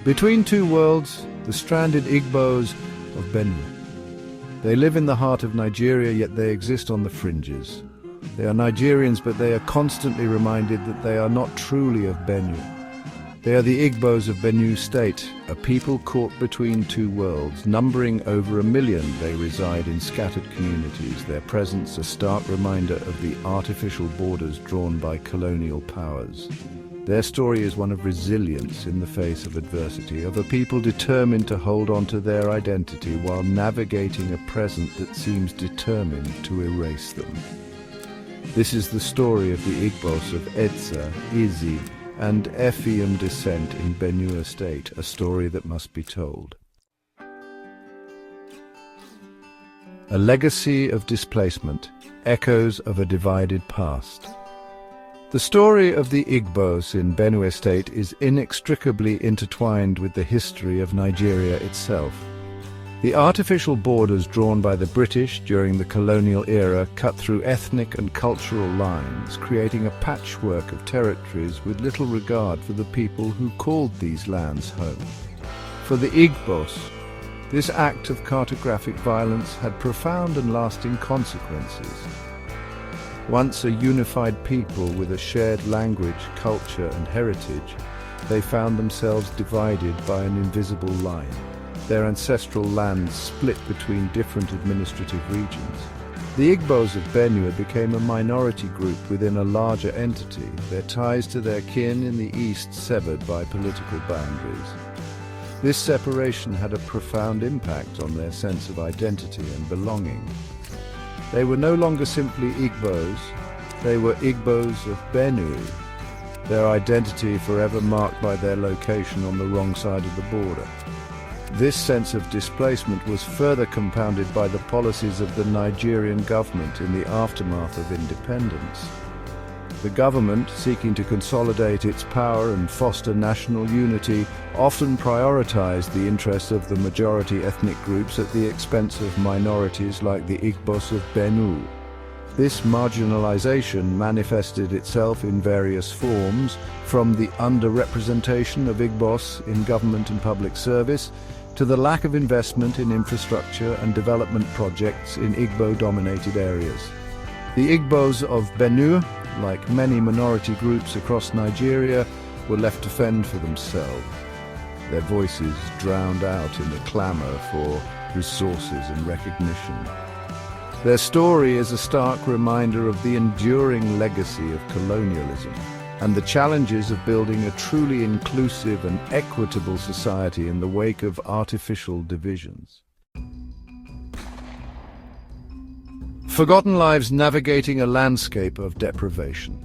Between two worlds, the stranded Igbos of Benue. They live in the heart of Nigeria, yet they exist on the fringes. They are Nigerians, but they are constantly reminded that they are not truly of Benue. They are the Igbos of Benue State, a people caught between two worlds. Numbering over 1 million, they reside in scattered communities, their presence a stark reminder of the artificial borders drawn by colonial powers. Their story is one of resilience in the face of adversity, of a people determined to hold on to their identity while navigating a present that seems determined to erase them. This is the story of the Igbos of Ezza, Izzi, and Effium descent in Benue State, a story that must be told. A legacy of displacement, echoes of a divided past. The story of the Igbos in Benue State is inextricably intertwined with the history of Nigeria itself. The artificial borders drawn by the British during the colonial era cut through ethnic and cultural lines, creating a patchwork of territories with little regard for the people who called these lands home. For the Igbos, this act of cartographic violence had profound and lasting consequences. Once a unified people with a shared language, culture and heritage, they found themselves divided by an invisible line. Their ancestral lands split between different administrative regions. The Igbos of Benue became a minority group within a larger entity, their ties to their kin in the east severed by political boundaries. This separation had a profound impact on their sense of identity and belonging. They were no longer simply Igbos, they were Igbos of Benue, their identity forever marked by their location on the wrong side of the border. This sense of displacement was further compounded by the policies of the Nigerian government in the aftermath of independence. The government, seeking to consolidate its power and foster national unity, often prioritized the interests of the majority ethnic groups at the expense of minorities like the Igbos of Benue. This marginalization manifested itself in various forms, from the underrepresentation of Igbos in government and public service, to the lack of investment in infrastructure and development projects in Igbo-dominated areas. The Igbos of Benue, like many minority groups across Nigeria, were left to fend for themselves, their voices drowned out in the clamor for resources and recognition. Their story is a stark reminder of the enduring legacy of colonialism and the challenges of building a truly inclusive and equitable society in the wake of artificial divisions. Forgotten lives navigating a landscape of deprivation.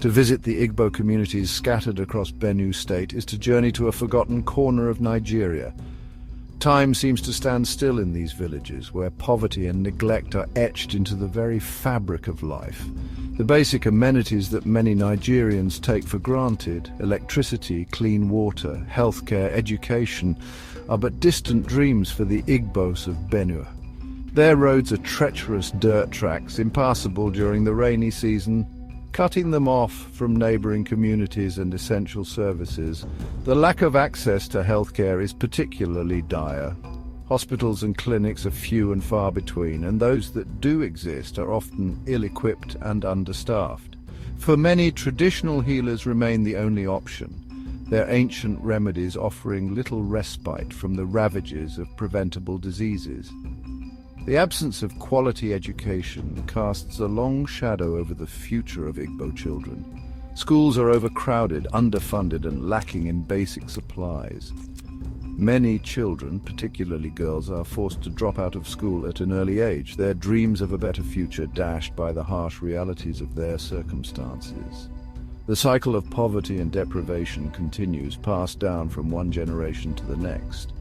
To visit the Igbo communities scattered across Benue State is to journey to a forgotten corner of Nigeria. Time seems to stand still in these villages, where poverty and neglect are etched into the very fabric of life. The basic amenities that many Nigerians take for granted, electricity, clean water, healthcare, education, are but distant dreams for the Igbos of Benue. Their roads are treacherous dirt tracks, impassable during the rainy season, cutting them off from neighboring communities and essential services. The lack of access to healthcare is particularly dire. Hospitals and clinics are few and far between, and those that do exist are often ill-equipped and understaffed. For many, traditional healers remain the only option, their ancient remedies offering little respite from the ravages of preventable diseases. The absence of quality education casts a long shadow over the future of Igbo children. Schools are overcrowded, underfunded, and lacking in basic supplies. Many children, particularly girls, are forced to drop out of school at an early age, their dreams of a better future dashed by the harsh realities of their circumstances. The cycle of poverty and deprivation continues, passed down from one generation to the next.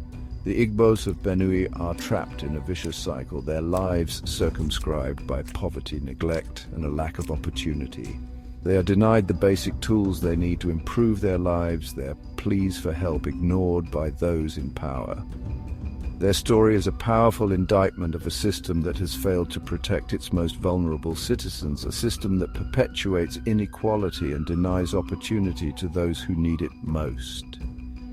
The Igbos of Benue are trapped in a vicious cycle, their lives circumscribed by poverty, neglect, and a lack of opportunity. They are denied the basic tools they need to improve their lives, their pleas for help ignored by those in power. Their story is a powerful indictment of a system that has failed to protect its most vulnerable citizens, a system that perpetuates inequality and denies opportunity to those who need it most.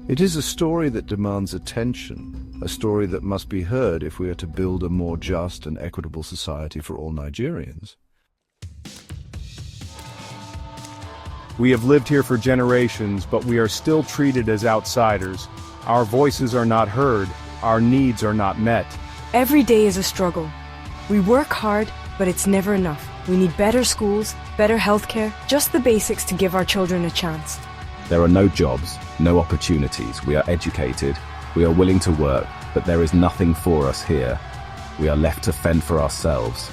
It is a story that demands attention, a story that must be heard if we are to build a more just and equitable society for all Nigerians. We have lived here for generations, but we are still treated as outsiders. Our voices are not heard, our needs are not met. Every day is a struggle. We work hard, but it's never enough. We need better schools, better healthcare, just the basics to give our children a chance. There are no jobs, no opportunities. We are educated, we are willing to work, but there is nothing for us here. We are left to fend for ourselves.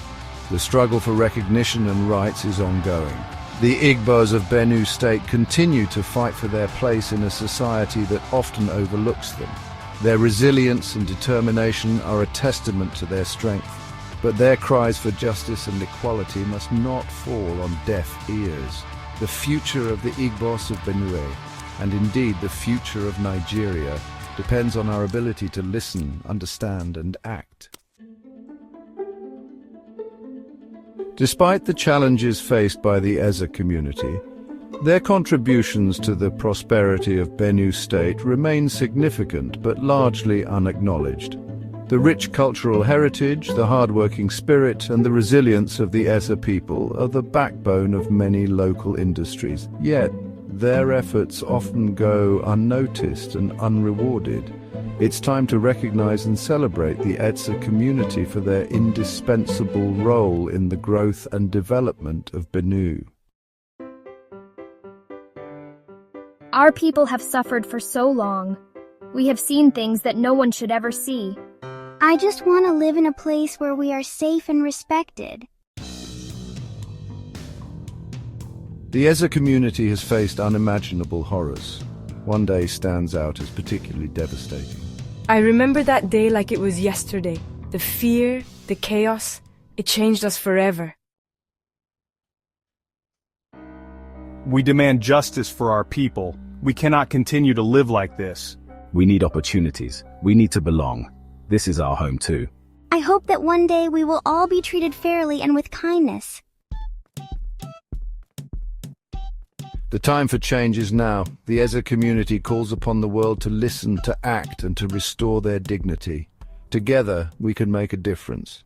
The struggle for recognition and rights is ongoing. The Igbos of Benue State continue to fight for their place in a society that often overlooks them. Their resilience and determination are a testament to their strength, but their cries for justice and equality must not fall on deaf ears. The future of the Igbos of Benue, and indeed the future of Nigeria, depends on our ability to listen, understand, and act. Despite the challenges faced by the Ezza community, their contributions to the prosperity of Benue State remain significant but largely unacknowledged. The rich cultural heritage, the hard-working spirit, and the resilience of the Ezza people are the backbone of many local industries. Yet, their efforts often go unnoticed and unrewarded. It's time to recognize and celebrate the Ezza community for their indispensable role in the growth and development of Benue. Our people have suffered for so long. We have seen things that no one should ever see. I just want to live in a place where we are safe and respected. The Ezza community has faced unimaginable horrors. One day stands out as particularly devastating. I remember that day like it was yesterday. The fear, the chaos, it changed us forever. We demand justice for our people. We cannot continue to live like this. We need opportunities. We need to belong. This is our home too. I hope that one day we will all be treated fairly and with kindness. The time for change is now. The Ezza community calls upon the world to listen, to act, and to restore their dignity. Together, we can make a difference.